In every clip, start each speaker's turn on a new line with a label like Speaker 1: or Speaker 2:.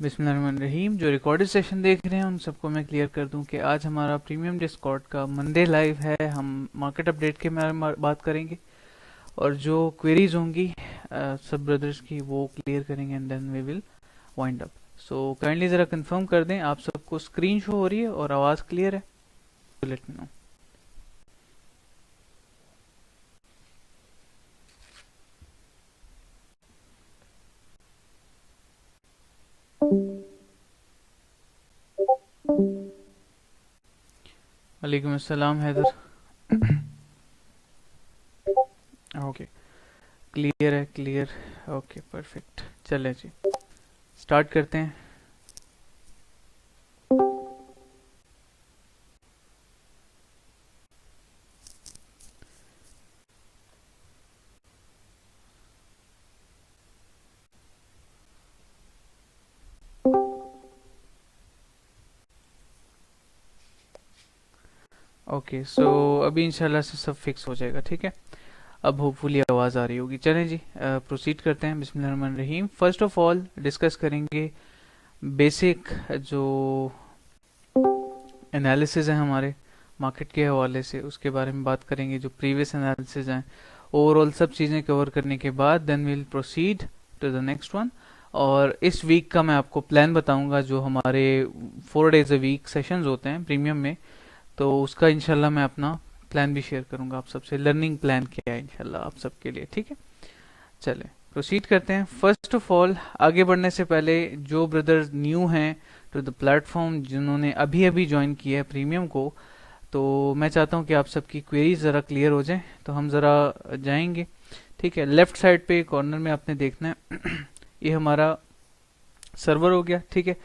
Speaker 1: बिस्मिल्लाहिर्रहमानिर्रहीम। जो recorded session देख रहे हैं उन सबको मैं क्लियर कर दूं कि आज हमारा प्रीमियम डिस्कॉर्ड का मंडे लाइव है। हम मार्केट अपडेट के बारे में बात करेंगे और जो क्वेरीज होंगी सब ब्रदर्स की वो क्लियर करेंगे and then we will wind up. So kindly ज़रा कंफर्म कर दें आप सबको स्क्रीन शो हो रही है और आवाज़ क्लियर है, लेट मी नो। वालेकुम अस्सलाम हैदर। ओके, क्लियर है, क्लियर। ओके परफेक्ट, चलें जी स्टार्ट करते हैं। ओके सो अभी इंशाल्लाह से सब फिक्स हो जाएगा, ठीक है। अब होपफुली आवाज़ आ रही होगी। चलें जी प्रोसीड करते हैं। बिस्मिल्लाहिर्रहमानिर्रहीम। फर्स्ट ऑफ ऑल डिस्कस करेंगे बेसिक जो एनालिसिस है हमारे मार्केट के हवाले से, उसके बारे में बात करेंगे। जो प्रीवियस एनालिसिस हैं ओवरऑल सब चीज़ें कवर करने के बाद then will proceed to the next one. और इस वीक का मैं आपको प्लान बताऊंगा। जो हमारे 4 days अ वीक सेशंस होते हैं प्रीमियम में, तो उसका इंशाल्लाह मैं अपना प्लान भी शेयर करूंगा आप सबसे। लर्निंग प्लान क्या है इंशाल्लाह आप सबके लिए, ठीक है। चलें प्रोसीड करते हैं। फर्स्ट ऑफ ऑल आगे बढ़ने से पहले जो ब्रदर्स न्यू हैं टू द प्लेटफॉर्म, जिन्होंने अभी अभी ज्वाइन किया है प्रीमियम को, तो मैं चाहता हूं कि आप सबकी क्वेरीज ज़रा क्लियर हो जाएं। तो हम ज़रा जाएंगे, ठीक है। लेफ्ट साइड पे कॉर्नर में आपने देखना है ये हमारा सर्वर हो गया, ठीक है।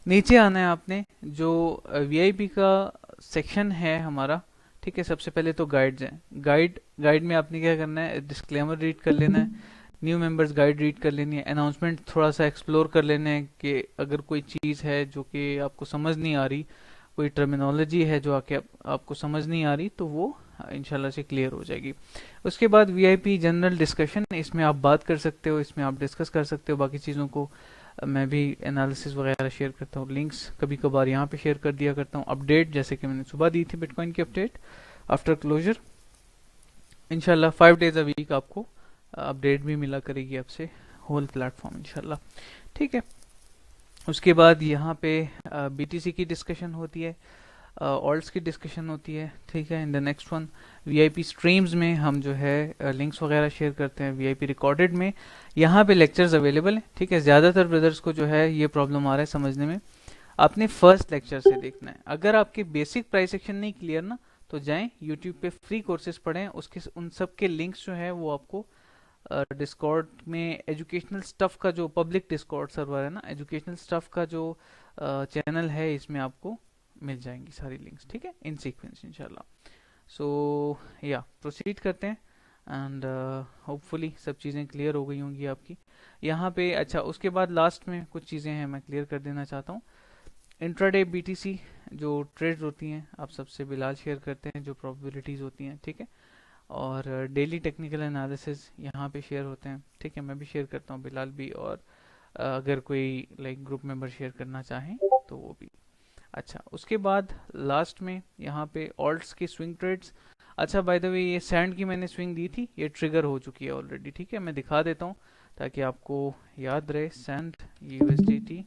Speaker 1: नीचे आना है आपने, जो वीआईपी का सेक्शन है हमारा, ठीक है। सबसे पहले तो गाइड्स हैं। गाइड गाइड में आपने क्या करना है, डिस्क्लेमर रीड कर लेना है, न्यू मेंबर्स गाइड रीड कर लेनी है, अनाउंसमेंट थोड़ा सा एक्सप्लोर कर लेना है कि अगर कोई चीज़ है जो कि आपको समझ नहीं आ रही, कोई टर्मिनोलॉजी है जो आपको समझ नहीं आ रही, तो वो इंशाल्लाह से क्लियर हो जाएगी। उसके बाद वीआईपी जनरल डिस्कशन, इसमें आप बात कर सकते हो, इसमें आप डिस्कस कर सकते हो बाकी चीज़ों को। मैं भी एनालिसिस वगैरह शेयर करता हूँ, लिंक्स कभी कभार यहाँ पे शेयर कर दिया करता हूँ। अपडेट जैसे कि मैंने सुबह दी थी बिटकॉइन की अपडेट आफ्टर क्लोजर, इंशाल्लाह 5 days अ वीक आपको अपडेट भी मिला करेगी आपसे होल प्लेटफॉर्म इंशाल्लाह, ठीक है। उसके बाद यहाँ पे बीटीसी की डिस्कशन होती है, ऑल्ट्स की डिस्कशन होती है, ठीक है। In the next one VIP streams में हम जो है लिंक्स वगैरह शेयर करते हैं। वीआईपी रिकॉर्डेड में यहाँ पे लेक्चर्स अवेलेबल हैं, ठीक है। ज़्यादातर ब्रदर्स को जो है ये प्रॉब्लम आ रहा है समझने में, आपने फर्स्ट लेक्चर से देखना है। अगर आपके बेसिक प्राइस सेक्शन नहीं क्लियर ना, तो जाएं यूट्यूब पे फ्री कोर्सेज पढ़ें, उसके उन सब के लिंक्स जो है वो आपको डिस्कॉर्ड में एजुकेशनल स्टफ का जो पब्लिक डिस्कॉर्ड सर्वर है ना, एजुकेशनल स्टफ का जो चैनल है, इसमें आपको मिल जाएंगी सारी लिंक्स, ठीक है, इन सीक्वेंस इंशाल्लाह। सो या प्रोसीड करते हैं एंड होपफुली सब चीज़ें क्लियर हो गई होंगी आपकी यहाँ पे। अच्छा, उसके बाद लास्ट में कुछ चीज़ें हैं मैं क्लियर कर देना चाहता हूँ। इंट्राडे बीटीसी जो ट्रेड्स होती हैं आप सबसे बिलाल शेयर करते हैं, जो प्रोबेबिलिटीज़ होती हैं, ठीक है। और डेली टेक्निकल एनालिसिस यहाँ पे शेयर होते हैं, ठीक है। मैं भी शेयर करता हूँ, बिलाल भी, और अगर कोई लाइक ग्रुप मेंबर शेयर करना चाहें तो वो भी। अच्छा, उसके बाद लास्ट में यहाँ पे ऑल्ट्स की स्विंग ट्रेड्स। अच्छा बाय द वे, ये सैंड की मैंने स्विंग दी थी, ये ट्रिगर हो चुकी है ऑलरेडी, ठीक है। मैं दिखा देता हूँ ताकि आपको याद रहे। सैंड यूएसडीटी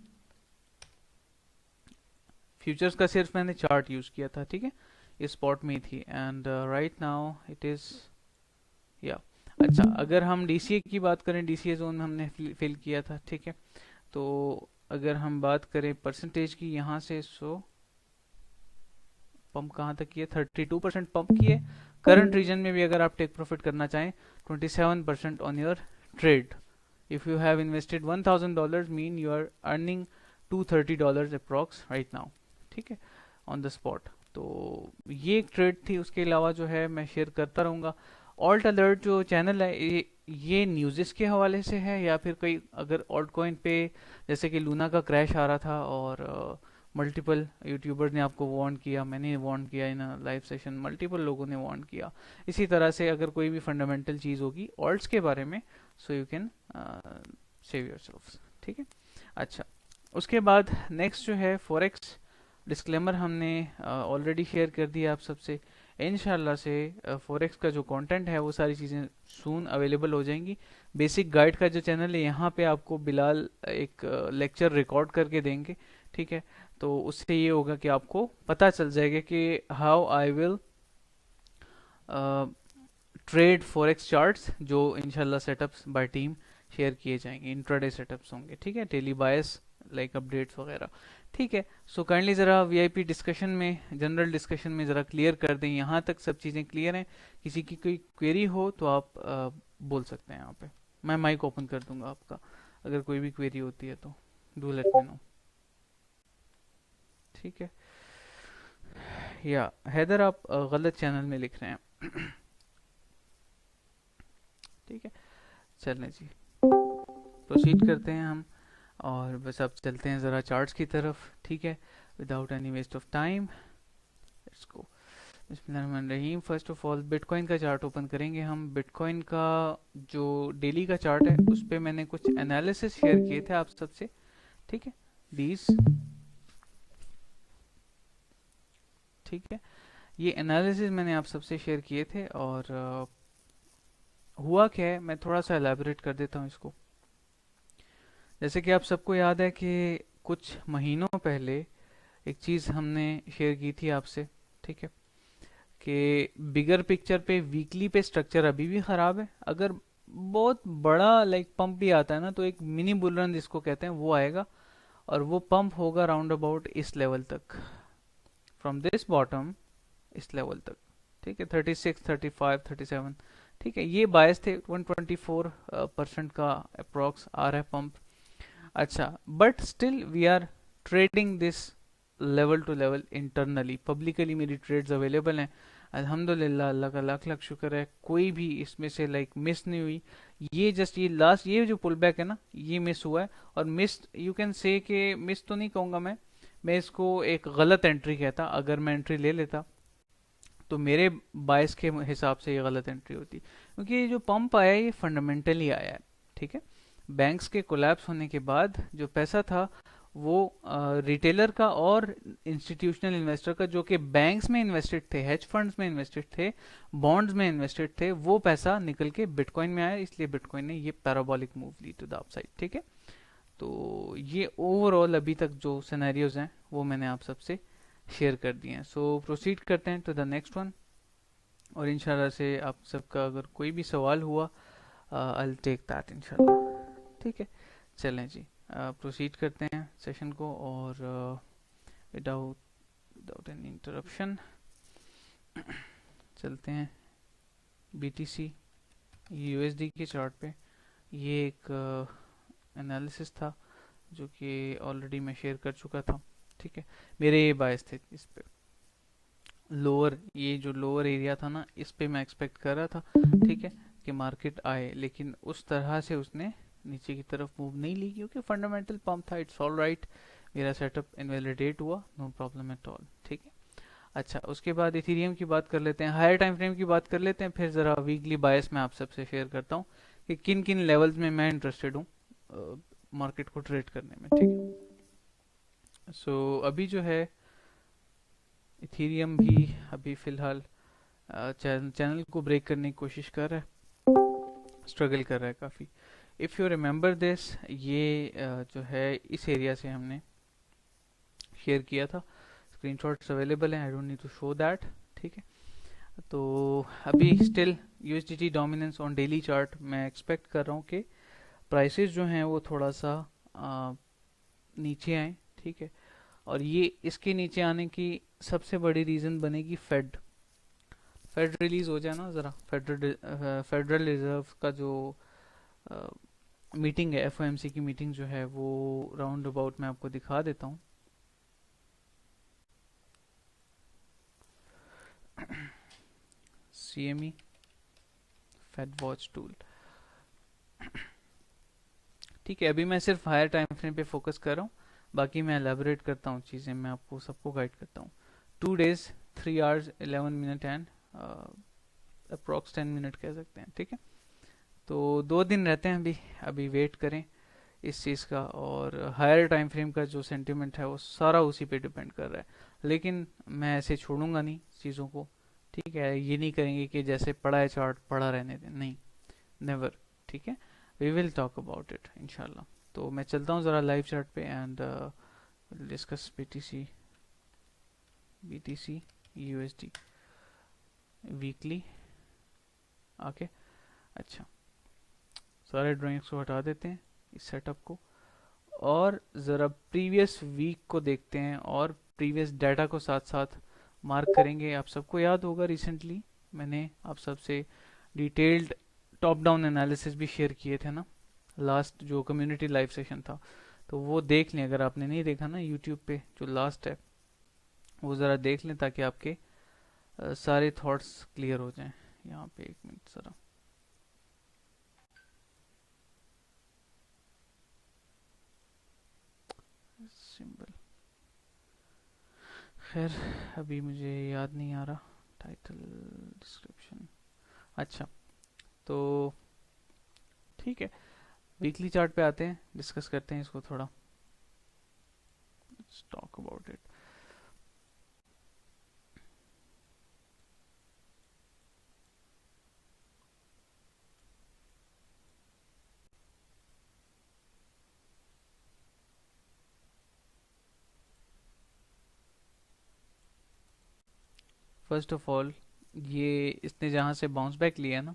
Speaker 1: फ्यूचर्स का सिर्फ मैंने चार्ट यूज किया था, ठीक है। ये स्पॉट में ही थी and right now it is या। अच्छा, अगर हम डीसीए की बात करें, डीसीए जोन में हमने फिल किया था, ठीक है। तो अगर हम बात करें परसेंटेज की यहाँ से, सो पंप कहाँ तक किए, 32% पंप किए। करंट रीजन में भी अगर आप टेक प्रॉफिट करना चाहें, 27% on your trade. If you have invested $1000 mean you are earning $230 approx right now, ठीक है, ऑन द स्पॉट। तो ये एक ट्रेड थी। उसके अलावा जो है मैं शेयर करता रहूँगा। ऑल्ट अलर्ट जो चैनल है, ये न्यूज़ के हवाले से है या फिर कोई अगर ऑल्ट कॉइन पे जैसे कि लूना का क्रैश आ रहा था और मल्टीपल यूट्यूबर ने आपको वार्न किया, मैंने वार्न किया इन लाइव सेशन, मल्टीपल लोगों ने वार्न किया। इसी तरह से अगर कोई भी फंडामेंटल चीज़ होगी ऑल्ट्स के बारे में, so you can save your self, ठीक है। अच्छा, उसके बाद नेक्स्ट जो है फॉरेक्स डिस्क्लेमर हमने ऑलरेडी शेयर कर दिया आप सबसे। इंशाल्लाह से फॉरेक्स का जो कंटेंट है वो सारी चीज़ें सून अवेलेबल हो जाएंगी। बेसिक गाइड का जो चैनल है यहाँ पे आपको बिलाल एक लेक्चर रिकॉर्ड करके देंगे, ठीक है। तो उससे ये होगा कि आपको पता चल जाएगा कि how I will trade forex charts, जो इंशाल्लाह सेटअप्स बाय टीम शेयर किए जाएंगे, इंट्राडे सेटअप्स होंगे, ठीक है, डेली बायस लाइक अपडेट्स वगैरह, ठीक है। सो काइंडली ज़रा वीआईपी डिस्कशन में, जनरल डिस्कशन में ज़रा क्लियर कर दें, यहाँ तक सब चीज़ें क्लियर हैं। किसी की कोई क्वेरी हो तो आप बोल सकते हैं यहाँ पे, मैं माइक ओपन कर दूंगा आपका, अगर कोई भी क्वेरी होती है तो डू लेट मी नो, ठीक है। या हैदर आप गलत चैनल में लिख रहे हैं ठीक है, चलें जी, प्रोसीड करते हैं हम। और बस अब चलते हैं ज़रा चार्ट्स की तरफ, ठीक है, without any waste of time, let's go. बिस्मिल्लाहिर्रहमानिर्रहीम। फर्स्ट ऑफ ऑल बिटकॉइन का चार्ट ओपन करेंगे हम। बिटकॉइन का जो डेली का चार्ट है उस पर मैंने कुछ एनालिसिस शेयर किए थे आप सबसे, ठीक है, दीज, ठीक है, ये एनालिसिस मैंने आप सबसे शेयर किए थे। और हुआ क्या है, मैं थोड़ा सा एलैबोरेट कर देता हूँ इसको। जैसे कि आप सबको याद है कि कुछ महीनों पहले एक चीज़ हमने शेयर की थी आपसे, ठीक है, कि बिगर पिक्चर पे वीकली पे स्ट्रक्चर अभी भी ख़राब है। अगर बहुत बड़ा लाइक पंप भी आता है ना, तो एक मिनी बुल रन जिसको कहते हैं वो आएगा, और वो पंप होगा राउंड अबाउट इस लेवल तक, फ्रॉम दिस बॉटम इस लेवल तक, ठीक है, 36, 35, 37, ठीक है। ये बायस थे, 124% का अप्रॉक्स आ रहा है पंप। अच्छा, but still we are trading this level to level internally, publicly मेरी ट्रेड्स अवेलेबल हैं अल्हम्दुलिल्लाह, अल्लाह का लाख लाख शुक्र है, कोई भी इसमें से लाइक मिस नहीं हुई। ये जस्ट ये लास्ट ये जो पुल बैक है ना, ये मिस हुआ है। और मिस यू कैन से कि मिस तो नहीं कहूँगा मैं इसको एक गलत एंट्री कहता। अगर मैं एंट्री ले लेता तो मेरे बायस के हिसाब से ये गलत एंट्री होती, क्योंकि ये जो पंप आया ये फंडामेंटली आया है, ठीक है। बैंक्स के कोलैप्स होने के बाद जो पैसा था वो रिटेलर का और इंस्टीट्यूशनल इन्वेस्टर का, जो कि बैंक्स में इन्वेस्टेड थे, हेज फंड्स में इन्वेस्टेड थे, बॉन्ड्स में इन्वेस्टेड थे, वो पैसा निकल के बिटकॉइन में आया, इसलिए बिटकॉइन ने ये पैराबोलिक मूव ली टू द अपसाइड, ठीक है। तो ये ओवरऑल अभी तक जो सिनेरियोज हैं वो मैंने आप सबसे शेयर कर दिए हैं। सो प्रोसीड करते हैं टू द नेक्स्ट वन, और इंशाल्लाह से आप सबका अगर कोई भी सवाल हुआ आई विल टेक दैट इंशाल्लाह, ठीक है। चलें जी, प्रोसीड करते हैं सेशन को, और विदाउट विदाउट एनी इंटरप्शन चलते हैं बीटीसी यूएसडी के चार्ट पे। ये एक एनालिसिस था जो कि ऑलरेडी मैं शेयर कर चुका था, ठीक है। मेरे ये बायस थे इस पे, लोअर, ये जो लोअर एरिया था ना, इस पे मैं एक्सपेक्ट कर रहा था, ठीक है, कि मार्केट आए, लेकिन उस तरह से उसने नीचे की तरफ मूव नहीं ली, क्योंकि फंडामेंटल पंप था। इट्स ऑल राइट, मेरा सेटअप इनवैलिडेट हुआ, नो प्रॉब्लम एट ऑल, ठीक है। अच्छा, उसके बाद इथेरियम की बात कर लेते हैं, हायर टाइम फ्रेम की बात कर लेते हैं, फिर ज़रा वीकली बायस में आप सबसे शेयर करता हूँ कि किन किन लेवल्स में मैं इंटरेस्टेड हूँ मार्केट को ट्रेड करने में, ठीक है। सो अभी जो है इथेरियम भी अभी फ़िलहाल चैनल को ब्रेक करने की कोशिश कर रहा है, स्ट्रगल कर रहा है काफ़ी। इफ़ यू रिमेंबर दिस, ये जो है इस एरिया से हमने शेयर किया था, स्क्रीनशॉट्स अवेलेबल हैं, I don't need to show that, ठीक है। तो अभी still USDT dominance on daily chart, मैं एक्सपेक्ट कर रहा हूँ कि प्राइसेस जो हैं वो थोड़ा सा नीचे आए, ठीक है। और ये इसके नीचे आने की सबसे बड़ी रीज़न बनेगी फेड रिलीज हो जाए ना ज़रा, फेडरल रिजर्व का जो मीटिंग है, एफओएमसी की मीटिंग जो है वो राउंड अबाउट मैं आपको दिखा देता हूँ। CME फेड वॉच टूल, ठीक है। अभी मैं सिर्फ हायर टाइम फ्रेम पे फोकस कर रहा हूँ, बाकी मैं एलेबोरेट करता हूँ चीज़ें, मैं आपको सबको गाइड करता हूँ। 2 days 3 hours 11 minute and approx 10 minute कह सकते हैं, ठीक है। तो 2 दिन रहते हैं अभी, वेट करें। इस चीज़ का, और हायर टाइम फ्रेम का जो सेंटिमेंट है वो सारा उसी पे डिपेंड कर रहा है। लेकिन मैं ऐसे छोड़ूंगा नहीं चीज़ों को, ठीक है। ये नहीं करेंगे कि जैसे पड़ा है चार्ट पड़ा रहने दें, नहीं, नेवर, ठीक है। We will talk about it इंशाल्लाह। तो मैं चलता हूँ ज़रा लाइव चार्ट पे and discuss BTC USD weekly. Okay, अच्छा, सारे ड्राइंग्स को हटा देते हैं इस सेटअप को, और ज़रा प्रीवियस वीक को देखते हैं और प्रीवियस डाटा को साथ साथ मार्क करेंगे। आप सबको याद होगा रिसेंटली मैंने आप सबसे डिटेल्ड टॉप डाउन एनालिसिस भी शेयर किए थे ना, लास्ट जो कम्युनिटी लाइव सेशन था। तो वो देख लें, अगर आपने नहीं देखा ना यूट्यूब पे जो लास्ट है, वो ज़रा देख लें ताकि आपके सारे थॉट्स क्लियर हो जाएं। यहाँ पे एक मिनट ज़रा, सिंबल, खैर अभी मुझे याद नहीं आ रहा, टाइटल, डिस्क्रिप्शन, अच्छा, तो ठीक है, वीकली चार्ट पे आते हैं, डिस्कस करते हैं इसको थोड़ा, let's talk about it. First of all, ये इसने जहाँ से बाउंस बैक लिया ना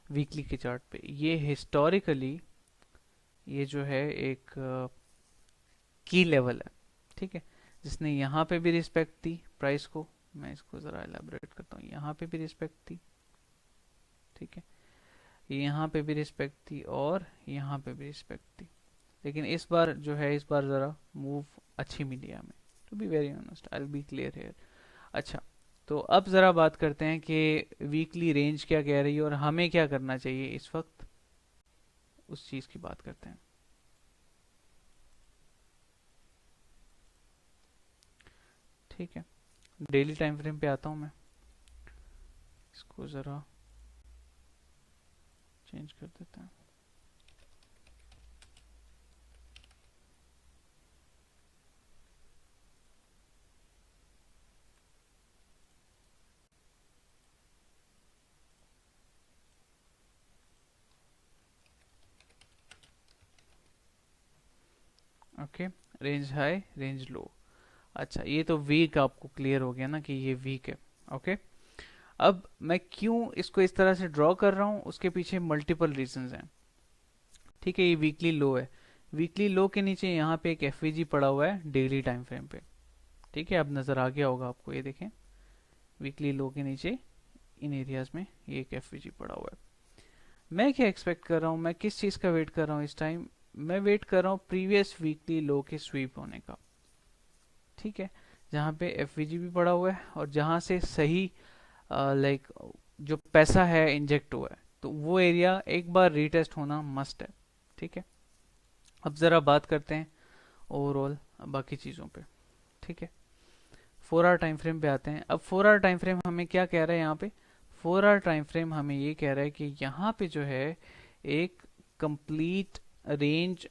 Speaker 1: वीकली के चार्ट पे, ये हिस्टोरिकली ये जो है एक की लेवल है, ठीक है, जिसने यहाँ पे भी रिस्पेक्ट दी प्राइस को। मैं इसको ज़रा एलेबोरेट करता हूँ, यहाँ पे भी रिस्पेक्ट दी, ठीक है, यहाँ पे भी रिस्पेक्ट दी और यहाँ पे भी रिस्पेक्ट दी। लेकिन इस बार जो है, इस बार ज़रा मूव अच्छी मिली हमें, to be very honest, I will be clear here. अच्छा, तो अब ज़रा बात करते हैं कि वीकली रेंज क्या कह रही है और हमें क्या करना चाहिए इस वक्त, उस चीज़ की बात करते हैं। ठीक है, डेली टाइम फ्रेम पे आता हूँ मैं, इसको ज़रा चेंज कर देते हैं। ओके, रेंज हाई रेंज लो। अच्छा, ये तो वीक आपको क्लियर हो गया ना कि ये वीक है। ओके, अब मैं क्यों इसको इस तरह से ड्रॉ कर रहा हूँ, उसके पीछे मल्टीपल रीजंस हैं। ठीक है, ये वीकली लो है, वीकली लो के नीचे यहाँ पे एक एफवीजी पड़ा हुआ है डेली टाइम फ्रेम पे, ठीक है, अब नज़र आ गया होगा आपको, ये देखें वीकली लो के नीचे इन एरियाज में ये एक एफवीजी पड़ा हुआ है। मैं क्या एक्सपेक्ट कर रहा हूँ, मैं किस चीज़ का वेट कर रहा हूँ इस टाइम, मैं वेट कर रहा हूँ प्रीवियस वीकली लो के स्वीप होने का, ठीक है, जहाँ पे एफवीजी भी पड़ा हुआ है और जहाँ से सही लाइक जो पैसा है इंजेक्ट हुआ है, तो वो एरिया एक बार रीटेस्ट होना मस्ट है, ठीक है। अब ज़रा बात करते हैं ओवरऑल बाकी चीज़ों पे, ठीक है। 4 आवर टाइम फ्रेम पे आते हैं। अब 4 आवर टाइम फ्रेम हमें क्या कह रहा है यहाँ पे, 4 आवर टाइम फ्रेम हमें ये कह रहा है कि यहाँ पे जो है एक कंप्लीट रेंज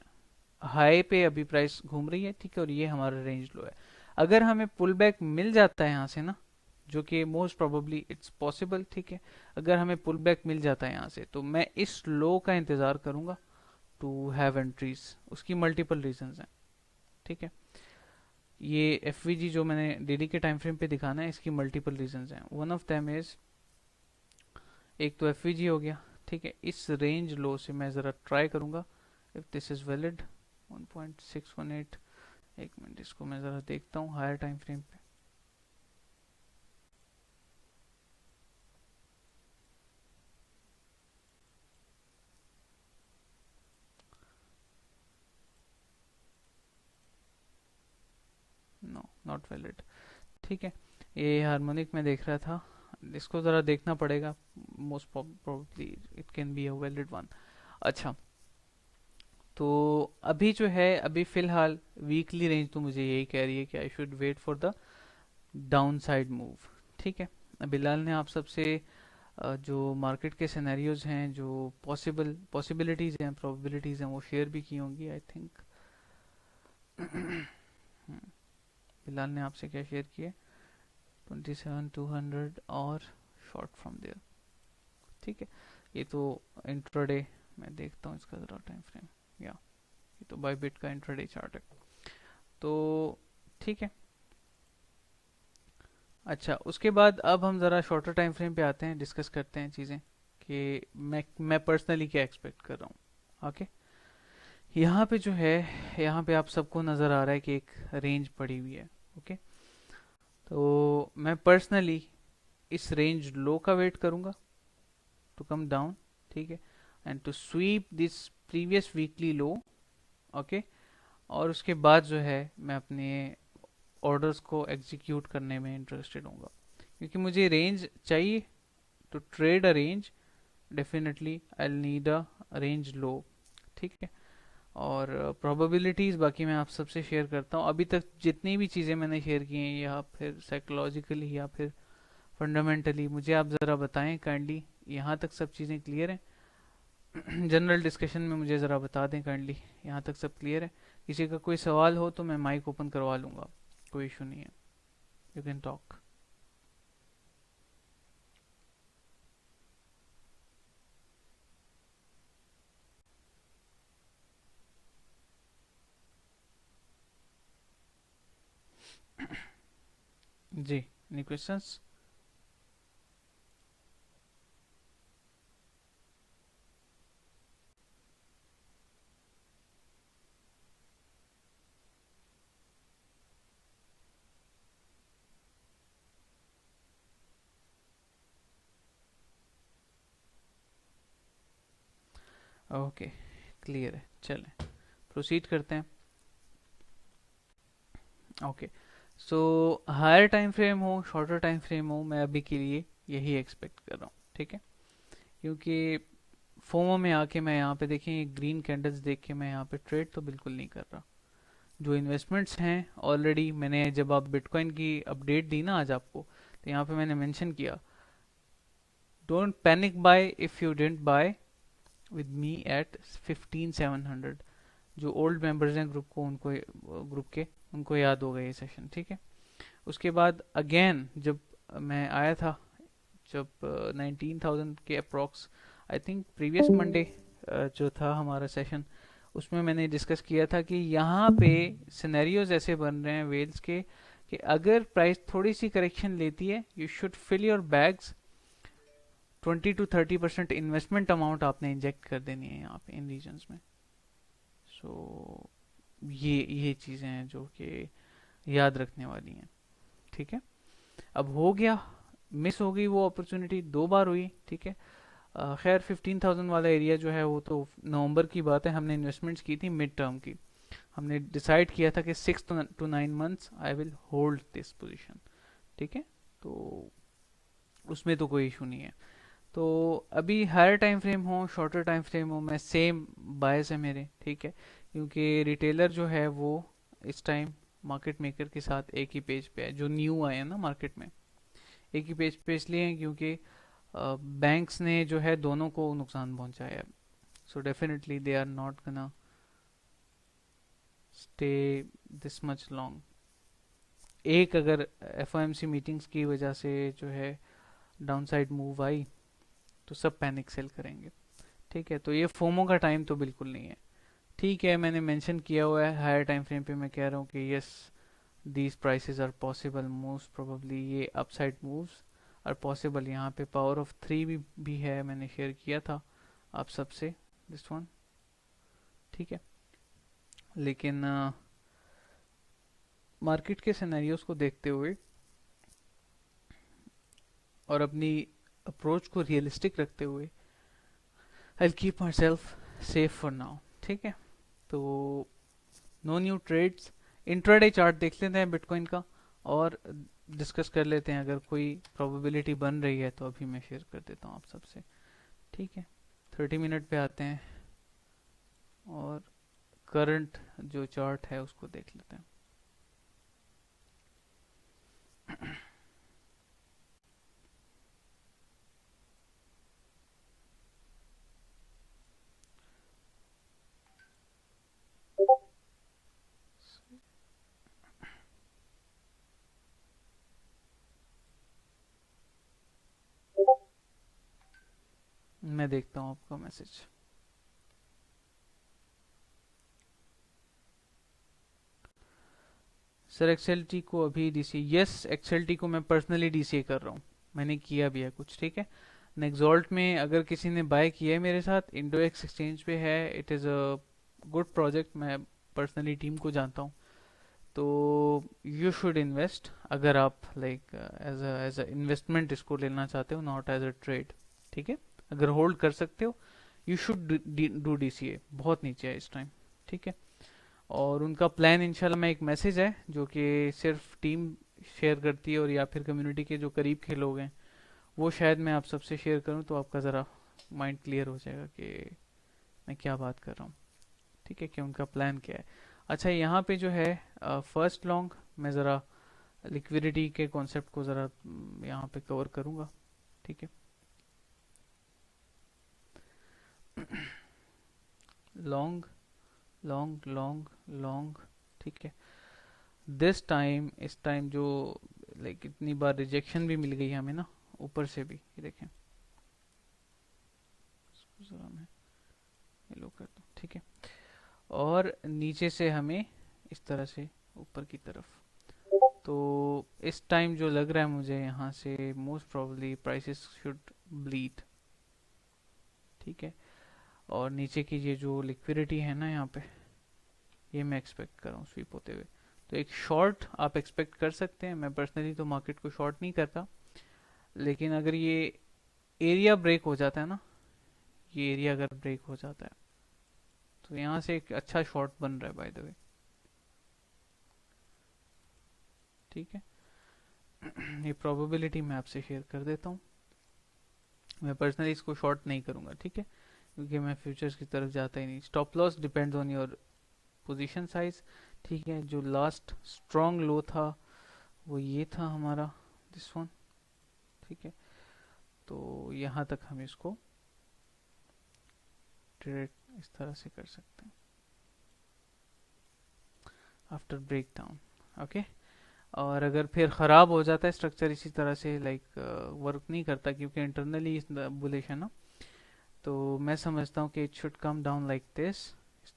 Speaker 1: हाई पे अभी प्राइस घूम रही है, ठीक है, और ये हमारा रेंज लो है। अगर हमें पुल बैक मिल जाता है यहाँ से ना, जो कि मोस्ट प्रोबेबली इट्स पॉसिबल, ठीक है, अगर हमें पुल बैक मिल जाता है यहाँ से, तो मैं इस लो का इंतज़ार करूंगा टू हैव एंट्रीज। उसकी मल्टीपल रीजंस हैं, ठीक है। ये एफवीजी जो मैंने डेली के टाइम फ्रेम पे दिखाना है, इसकी मल्टीपल रीजंस हैं। वन ऑफ देम इज, एक तो एफवीजी हो गया, ठीक है, इस रेंज लो से मैं ज़रा ट्राई करूंगा इफ दिस इज वैलिड 1.618। एक मिनट, इसको मैं ज़रा देखता हूँ हायर टाइम फ्रेम पे। नो, नॉट वैलिड, ठीक है, ये हार्मोनिक में देख रहा था, इसको ज़रा देखना पड़ेगा, most probably it can be a valid one. अच्छा, तो अभी जो है, अभी फिलहाल वीकली रेंज तो मुझे यही कह रही है कि I should wait for the downside move, ठीक है। बिलाल ने आप सबसे जो मार्केट के सिनेरियोज हैं, जो पॉसिबिलिटीज़ हैं, प्रोबेबिलिटीज़ हैं, वो शेयर भी की होंगी आई थिंक। बिलाल ने आपसे क्या शेयर किया? 27,200 और शॉर्ट फ्रॉम देयर। ठीक है, ये तो इंट्राडे, मैं देखता हूँ इसका ज़रा टाइम फ्रेम। या ये तो बाईबिट का इंट्राडे चार्ट है। तो ठीक है, अच्छा उसके बाद अब हम ज़रा शॉर्टर टाइम फ्रेम पे आते हैं, डिस्कस करते हैं चीज़ें कि मैं पर्सनली क्या एक्सपेक्ट कर रहा हूँ। ओके, यहाँ पे जो है, यहाँ पे आप सबको नज़र आ रहा है कि एक रेंज पड़ी हुई है। ओके, तो मैं पर्सनली इस रेंज लो का वेट करूँगा टू कम डाउन। ठीक है, and to sweep this previous weekly low. Okay, और उसके बाद जो है मैं अपने ऑर्डर्स को एग्जीक्यूट करने में इंटरेस्टेड हूँ, क्योंकि मुझे रेंज चाहिए to trade a range. Definitely I need a range लो। ठीक है, और प्रोबेबिलिटीज़ बाकी मैं आप सबसे शेयर करता हूँ। अभी तक जितनी भी चीज़ें मैंने शेयर की हैं, या फिर साइकोलॉजिकली या फिर फंडामेंटली, मुझे आप ज़रा बताएं काइंडली, यहाँ तक सब चीज़ें क्लियर हैं? जनरल डिस्कशन में मुझे ज़रा बता दें काइंडली, यहाँ तक सब क्लियर है? किसी का कोई सवाल हो तो मैं माइक ओपन करवा लूँगा, कोई इशू नहीं है, यू कैन टॉक। जी, एनी क्वेश्चंस? ओके, क्लियर है, चलें प्रोसीड करते हैं। Okay, so higher time frame हो, शॉर्टर टाइम फ्रेम हो, मैं अभी के लिए यही एक्सपेक्ट कर रहा हूँ। ठीक है, क्योंकि फोमो में आके मैं यहाँ पे देखें, ये ग्रीन कैंडल्स देख के मैं यहाँ पे ट्रेड तो बिल्कुल नहीं कर रहा। जो इन्वेस्टमेंट्स हैं ऑलरेडी, मैंने जब आप बिटकॉइन की अपडेट दी ना आज आपको, तो यहाँ पे मैंने मेंशन किया, don't panic buy if you didn't buy with me at 15,700। जो ओल्ड मेंबर्स हैं ग्रुप को, उनको ग्रुप के उनको याद होगा ये सेशन। ठीक है, उसके बाद अगेन जब मैं आया था, जब 19,000 के approx, I think previous Monday जो था हमारा सेशन, उसमें मैंने डिस्कस किया था कि यहाँ पे सिनेरियोज ऐसे बन रहे हैं वेल्स के, कि अगर प्राइस थोड़ी सी करेक्शन लेती है, you should fill your bags. 20 to 30% investment amount आपने इंजेक्ट कर देनी है यहाँ पे इन रीजन्स में। सो ये चीज़ें हैं जो कि याद रखने वाली हैं। ठीक है, अब हो गया, मिस हो गई वो अपॉर्चुनिटी, 2 बार हुई। ठीक है, खैर 15,000 वाला एरिया जो है वो तो नवंबर की बात है, हमने इन्वेस्टमेंट्स की थी मिड टर्म की। हमने डिसाइड किया था कि 6 to 9 months I will hold this position. ठीक है, तो उसमें तो कोई इशू नहीं है। तो अभी हायर टाइम फ्रेम हो, शॉर्टर टाइम फ्रेम हो, मैं सेम बायस है मेरे। ठीक है, क्योंकि रिटेलर जो है वो इस टाइम मार्केट मेकर के साथ एक ही पेज पे है, जो न्यू आए हैं ना मार्केट में, एक ही पेज पे इसलिए हैं क्योंकि बैंक्स ने जो है दोनों को नुकसान पहुंचाया है। So definitely they are not gonna stay this much long. एक अगर एफओएमसी मीटिंग्स की वजह से जो है डाउनसाइड मूव आई, तो सब पैनिक सेल करेंगे। ठीक है, तो ये फोमो का टाइम तो बिल्कुल नहीं है। ठीक है, मैंने मेंशन किया हुआ है हायर टाइम फ्रेम पे, मैं कह रहा हूँ कि yes, these prices are possible, most probably ये अपसाइड मूव्स आर पॉसिबल। यहाँ पे पावर ऑफ 3 भी है, मैंने शेयर किया था आप सबसे, दिस वन। ठीक है, लेकिन मार्केट के सिनेरियोज को देखते हुए और अपनी अप्रोच को रियलिस्टिक रखते हुए, I keep myself safe for now. ठीक है, तो no new trades, intraday chart देख लेते हैं बिटकॉइन का, और डिस्कस कर लेते हैं। अगर कोई प्रोबेबिलिटी बन रही है तो अभी मैं शेयर कर देता हूँ आप सबसे। ठीक है, 30 मिनट पे आते हैं और करंट जो चार्ट है उसको देख लेते हैं। मैं देखता हूँ आपका मैसेज। सर एक्सएलटी को अभी डीसी, यस एक्सएलटी को मैं पर्सनली डीसीए कर रहा हूँ, मैंने किया भी है कुछ, ठीक है। नेक्सॉल्ट में अगर किसी ने बाय किया है मेरे साथ, इंडोएक्स एक्सचेंज पे है, it is a good project, मैं पर्सनली टीम को जानता हूँ। तो यू शुड इन्वेस्ट, अगर आप लाइक एज अ इन्वेस्टमेंट इसको लेना चाहते हो, नॉट एज अ ट्रेड, ठीक है। अगर होल्ड कर सकते हो, यू शुड डू डीसीए, बहुत नीचे है इस टाइम, ठीक है। और उनका प्लान इंशाल्लाह, मैं एक मैसेज है जो कि सिर्फ टीम शेयर करती है, और या फिर कम्युनिटी के जो करीब के लोग हैं, वो शायद मैं आप सबसे शेयर करूं, तो आपका ज़रा माइंड क्लियर हो जाएगा कि मैं क्या बात कर रहा हूँ, ठीक है, कि उनका प्लान क्या है। अच्छा, यहाँ पे जो है फर्स्ट लॉन्ग, मैं ज़रा लिक्विडिटी के कॉन्सेप्ट को ज़रा यहाँ पे कवर करूँगा, ठीक है। लॉन्ग लॉन्ग लॉन्ग लॉन्ग, ठीक है। दिस टाइम, इस टाइम जो लाइक इतनी बार रिजेक्शन भी मिल गई हमें ना, ऊपर से भी, ये देखें, इसको ज़रा मैं येलो कर दूँ, ठीक है। और नीचे से हमें इस तरह से ऊपर की तरफ, तो इस टाइम जो लग रहा है मुझे, यहाँ से most probably prices should bleed, ठीक है। और नीचे की ये जो लिक्विडिटी है ना यहाँ पे, ये मैं एक्सपेक्ट कर रहा हूँ स्वीप होते हुए। तो एक शॉर्ट आप एक्सपेक्ट कर सकते हैं, मैं पर्सनली तो मार्केट को शॉर्ट नहीं करता, लेकिन अगर ये एरिया ब्रेक हो जाता है ना, ये एरिया अगर ब्रेक हो जाता है, तो यहाँ से एक अच्छा शॉर्ट बन रहा है बाय द वे, ठीक है। ये प्रोबेबिलिटी मैं आपसे शेयर कर देता हूँ, मैं पर्सनली इसको शॉर्ट नहीं करूँगा, ठीक है, क्योंकि मैं फ्यूचर्स की तरफ जाता ही नहीं। Stop loss depends on your position size, ठीक है। जो लास्ट स्ट्रॉन्ग लो था वो ये था हमारा, दिस वन, ठीक है। तो यहाँ तक हम इसको ट्रेड इस तरह से कर सकते हैं आफ्टर ब्रेक डाउन, ओके। और अगर फिर ख़राब हो जाता है स्ट्रक्चर इसी तरह से, लाइक वर्क नहीं करता क्योंकि इंटरनली बुलिश है ना, तो मैं समझता हूँ कि it should come down like this, इस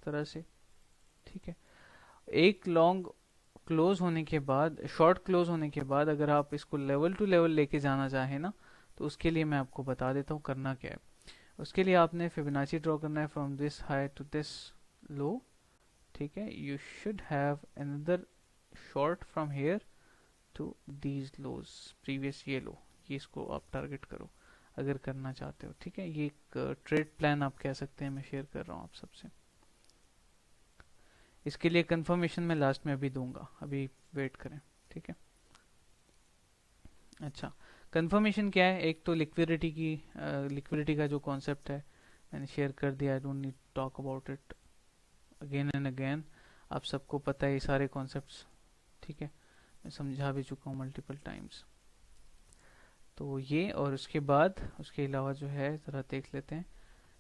Speaker 1: तरह से, ठीक है। एक लॉन्ग क्लोज होने के बाद, शॉर्ट क्लोज होने के बाद, अगर आप इसको लेवल टू लेवल लेके जाना चाहें ना, तो उसके लिए मैं आपको बता देता हूँ करना क्या है। उसके लिए आपने फिबोनाची ड्रॉ करना है from this high to this low, ठीक है। You should have another short from here to these lows, previous ये लो, ये इसको आप टारगेट करो अगर करना चाहते हो, ठीक है। ये एक ट्रेड प्लान आप कह सकते हैं, मैं शेयर कर रहा हूँ आप सबसे। इसके लिए कंफर्मेशन मैं लास्ट में अभी दूंगा, अभी वेट करें, ठीक है। अच्छा, कंफर्मेशन क्या है, एक तो लिक्विडिटी की, लिक्विडिटी का जो कॉन्सेप्ट है मैंने शेयर कर दिया, आई don't need talk about it again and again, आप सबको पता है ये सारे कॉन्सेप्ट्स, ठीक है, मैं समझा भी चुका हूँ मल्टीपल टाइम्स। तो ये, और उसके बाद उसके अलावा जो है ज़रा देख लेते हैं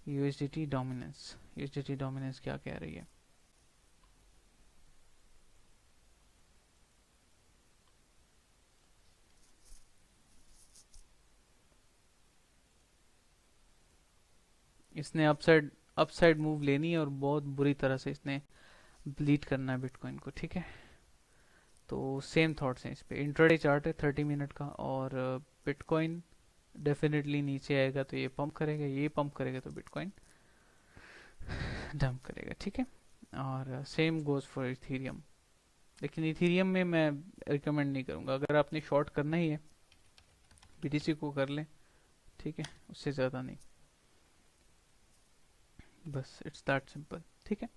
Speaker 1: यूएसडीटी डोमिनेंस, यूएसडीटी डोमिनेंस क्या कह रही है। इसने अपसाइड मूव लेनी है, और बहुत बुरी तरह से इसने ब्लीड करना है बिटकॉइन को, ठीक है। तो सेम थॉट्स हैं इस पे। इंट्राडे चार्ट है 30 मिनट का, और बिटकॉइन डेफिनेटली नीचे आएगा तो ये पंप करेगा, ये पंप करेगा तो बिटकॉइन डंप करेगा, ठीक है। और सेम गोज फॉर इथीरियम, लेकिन इथीरियम में मैं रिकमेंड नहीं करूंगा, अगर आपने शॉर्ट करना ही है बीटीसी को कर लें, ठीक है, उससे ज़्यादा नहीं, बस इट्स दैट सिंपल, ठीक है।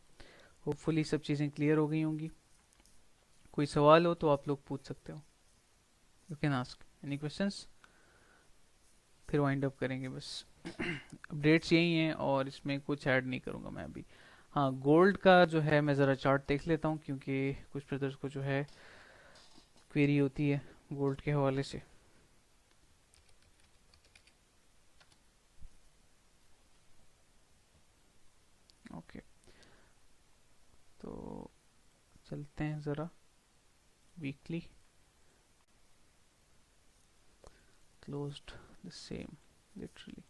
Speaker 1: होपफुली सब चीज़ें क्लियर हो गई होंगी। कोई सवाल हो तो आप लोग पूछ सकते हो, you can ask any questions, फिर वाइंड अप करेंगे बस। अपडेट्स यही हैं, और इसमें कुछ ऐड नहीं करूँगा मैं अभी। हाँ, गोल्ड का जो है मैं ज़रा चार्ट देख लेता हूँ, क्योंकि कुछ ब्रदर्स को जो है क्वेरी होती है गोल्ड के हवाले से। ओके, तो चलते हैं ज़रा weekly, closed the same, literally.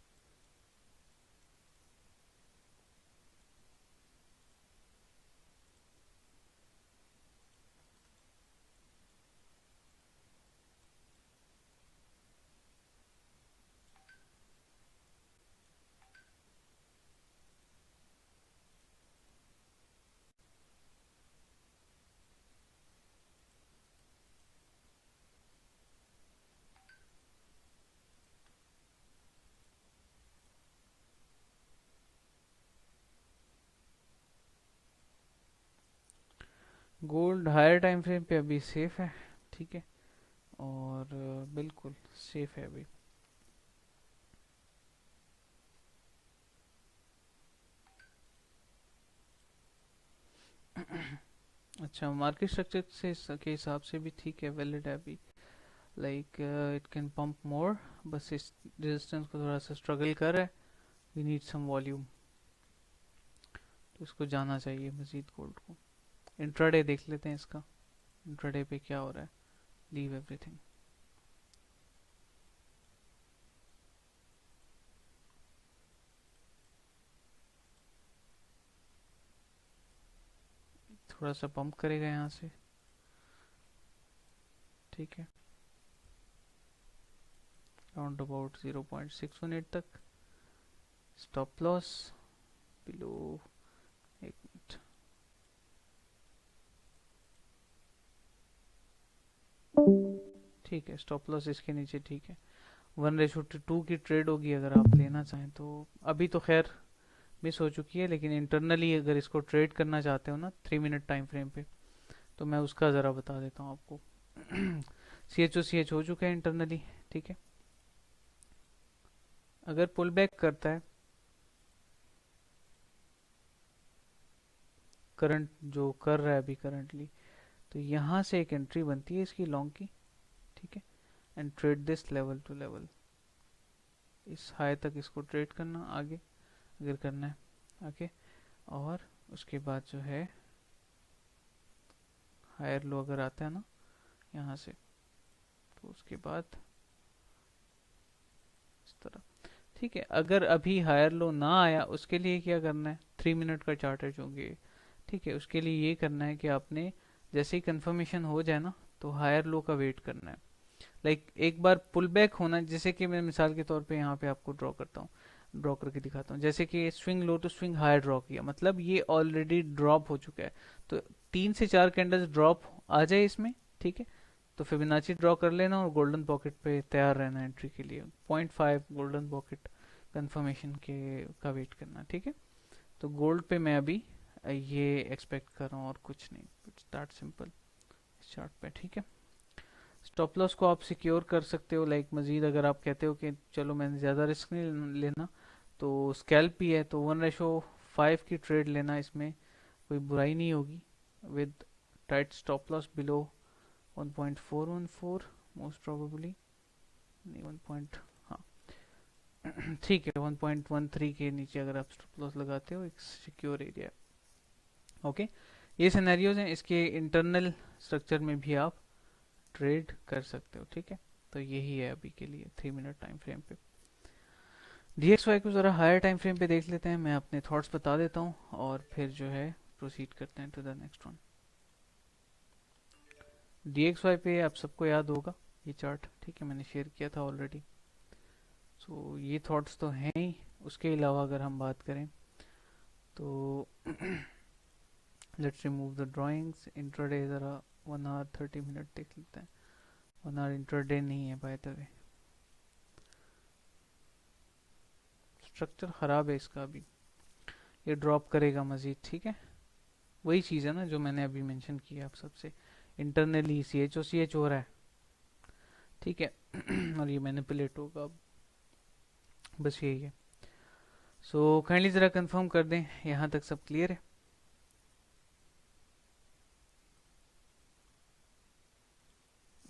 Speaker 1: Gold higher time frame पे अभी सेफ है, ठीक है, और बिल्कुल सेफ है अभी। अच्छा, मार्केट स्ट्रक्चर से के हिसाब से भी ठीक है, वैलिड है अभी। लाइक इट कैन पंप मोर, बस इस रेजिस्टेंस को थोड़ा सा स्ट्रगल कर रहा है। वी नीड सम वॉल्यूम, तो इसको जाना चाहिए मजीद गोल्ड को। इंट्राडे देख लेते हैं इसका, इंट्राडे पे क्या हो रहा है। Leave everything. थोड़ा सा पंप करेगा यहाँ से, ठीक है, राउंड अबाउट 0.618 तक। स्टॉप लॉस बिलो, एक मिनट, ठीक है, स्टॉप लॉस इसके नीचे, ठीक है। 1:2 की ट्रेड होगी अगर आप लेना चाहें तो। अभी तो खैर मिस हो चुकी है, लेकिन इंटरनली अगर इसको ट्रेड करना चाहते हो ना 3 मिनट टाइम फ्रेम पे, तो मैं उसका ज़रा बता देता हूँ आपको। सी एच हो चुका है इंटरनली, ठीक है। अगर पुल बैक करता है, करंट जो कर रहा है अभी करंटली, तो यहाँ से एक एंट्री बनती है इसकी लॉन्ग की, ठीक है, and trade this level to level. इस हाई तक इसको ट्रेड करना आगे, अगर करना है, ओके। और उसके बाद जो है हायर लो अगर आता है ना यहाँ से, तो उसके बाद इस तरह, ठीक है। अगर अभी हायर लो ना आया, उसके लिए क्या करना है, 3 मिनट का चार्ट है चूंकि, ठीक है, उसके लिए ये करना है कि आपने जैसे ही कंफर्मेशन हो जाए ना, तो हायर लो का वेट करना है। लाइक एक बार पुल बैक होना, जैसे कि मैं मिसाल के तौर पे यहाँ पे आपको ड्रॉ करता हूँ, ड्रॉ करके दिखाता हूँ। जैसे कि swing low to swing higher draw किया, मतलब ये ऑलरेडी ड्रॉप हो चुका है। तो 3 से 4 कैंडल्स ड्रॉप आ जाए इसमें, ठीक है, तो फिबोनाची ड्रॉ कर लेना और गोल्डन पॉकेट पे तैयार रहना एंट्री के लिए। 0.5 गोल्डन पॉकेट कंफर्मेशन के का वेट करना, ठीक है। तो गोल्ड पे मैं अभी ये एक्सपेक्ट कर रहा हूँ और कुछ नहीं, इट्स दैट सिंपल इस चार्ट पे, ठीक है। स्टॉप लॉस को आप सिक्योर कर सकते हो, लाइक मजीद अगर आप कहते हो कि चलो मैंने ज़्यादा रिस्क नहीं लेना, तो स्कैल्प भी है, तो 1:5 की ट्रेड लेना, इसमें कोई बुराई नहीं होगी, with tight stop loss below 1.414 most probably, नहीं 1 पॉइंट, हाँ, ठीक है, 1.13 के नीचे अगर आप स्टॉप लॉस लगाते हो, एक सिक्योर एरिया, ओके। ये सिनेरियोज हैं, इसके इंटरनल स्ट्रक्चर में भी आप ट्रेड कर सकते हो, ठीक है। तो यही है अभी के लिए 3 मिनट टाइम फ्रेम पे। DXY को ज़रा हायर टाइम फ्रेम पे देख लेते हैं, मैं अपने थॉट्स बता देता हूँ और फिर जो है प्रोसीड करते हैं to the next one. DXY पे आप सबको याद होगा ये चार्ट, ठीक है, मैंने शेयर किया था ऑलरेडी। सो ये थॉट्स तो हैं ही। उसके अलावा अगर हम बात करें तो let's remove the drawings. Intraday ज़रा 1 आवर 30 मिनट देख लेते हैं। 1 आवर इंट्राडे नहीं है बाय द वे, स्ट्रक्चर ख़राब है इसका अभी, ये ड्रॉप करेगा मज़ीद, ठीक है। वही चीज़ है ना जो मैंने अभी मेंशन किया आप सबसे, इंटरनली सी एच हो रहा है, ठीक है। और ये मैनिपुलेट होगा अब, बस यही है। सो काइंडली ज़रा कंफर्म कर दें यहाँ तक सब क्लियर है।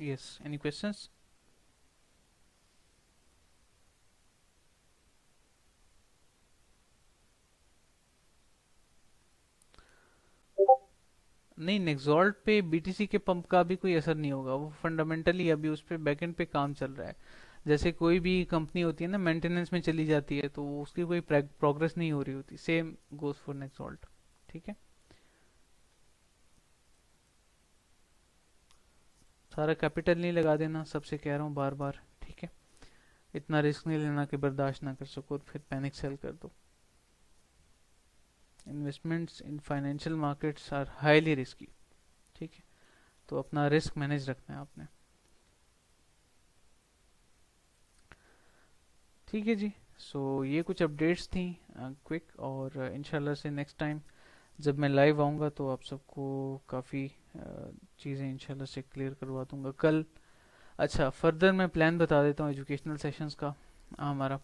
Speaker 1: Yes, any questions? नहीं, नेक्सॉल्ट पे BTC के पंप का भी कोई असर नहीं होगा, वो फंडामेंटली अभी उस पर बैकएंड पे काम चल रहा है। जैसे कोई भी कंपनी होती है ना, मेंटेनेंस में चली जाती है तो उसकी कोई प्रोग्रेस नहीं हो रही होती, सेम गोज फॉर नेक्सॉल्ट। ठीक है, सारा कैपिटल नहीं लगा देना, सबसे कह रहा हूँ बार बार। ठीक है, इतना रिस्क नहीं लेना कि बर्दाश्त ना कर सको और फिर पैनिक सेल कर दो। Investments in financial markets are highly risky. ठीक है, तो अपना रिस्क मैनेज रखना है आपने। ठीक है जी, सो ये कुछ अपडेट्स थी क्विक, और इंशाल्लाह से नेक्स्ट टाइम जब मैं लाइव आऊँगा तो आप सबको काफ़ी चीज़ें इंशाल्लाह से क्लियर करवा दूंगा कल। अच्छा, फर्दर मैं प्लान बता देता हूँ एजुकेशनल सेशंस का हमारा।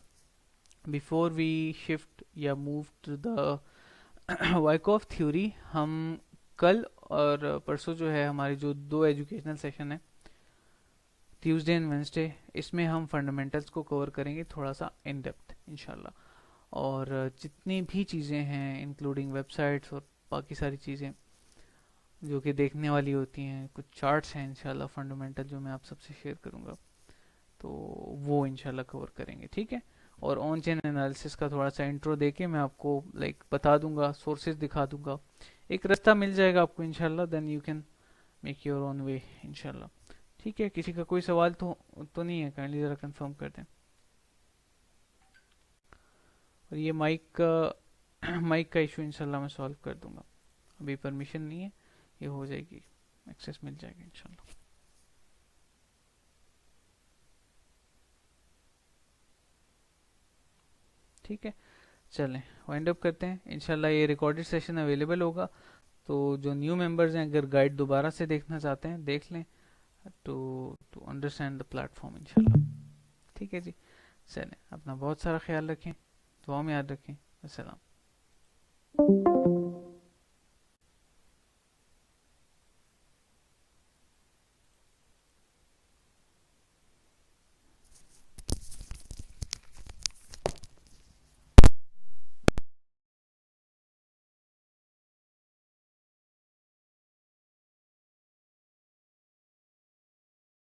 Speaker 1: बिफोर वी शिफ्ट या move to the Wyckoff theory, हम कल और परसों जो है हमारी जो दो एजुकेशनल सेशन है, ट्यूसडे एंड वेंसडे, इसमें हम फंडामेंटल्स को कवर करेंगे थोड़ा सा इन डेप्थ इंशाल्लाह। और जितनी भी चीज़ें हैं इंक्लूडिंग वेबसाइट्स और बाकी सारी चीज़ें जो कि देखने वाली होती हैं, कुछ चार्ट्स हैं इंशाल्लाह फंडामेंटल जो मैं आप सबसे शेयर करूंगा, तो वो इंशाल्लाह कवर करेंगे। ठीक है, और ऑन चेन एनालिसिस का थोड़ा सा इंट्रो देके मैं आपको बता दूंगा, सोर्सेज दिखा दूंगा, एक रास्ता मिल जाएगा आपको इंशाल्लाह, then you can make your own way इंशाल्लाह। ठीक है, किसी का कोई सवाल तो नहीं है, काइंडली ज़रा कंफर्म कर दें। और ये माइक का माइक का इशू इंशाल्लाह मैं सॉल्व कर दूंगा, अभी परमिशन नहीं है, ये हो जाएगी, एक्सेस मिल जाएगा इंशाल्लाह। ठीक है, चलें वाइंड अप करते हैं। इंशाल्लाह ये रिकॉर्डेड सेशन अवेलेबल होगा, तो जो न्यू मेंबर्स हैं अगर गाइड दोबारा से देखना चाहते हैं देख लें, to to understand the platform इंशाल्लाह। ठीक है जी, चलें अपना बहुत सारा ख्याल रखें, दुआ में याद रखें। अस्सलाम।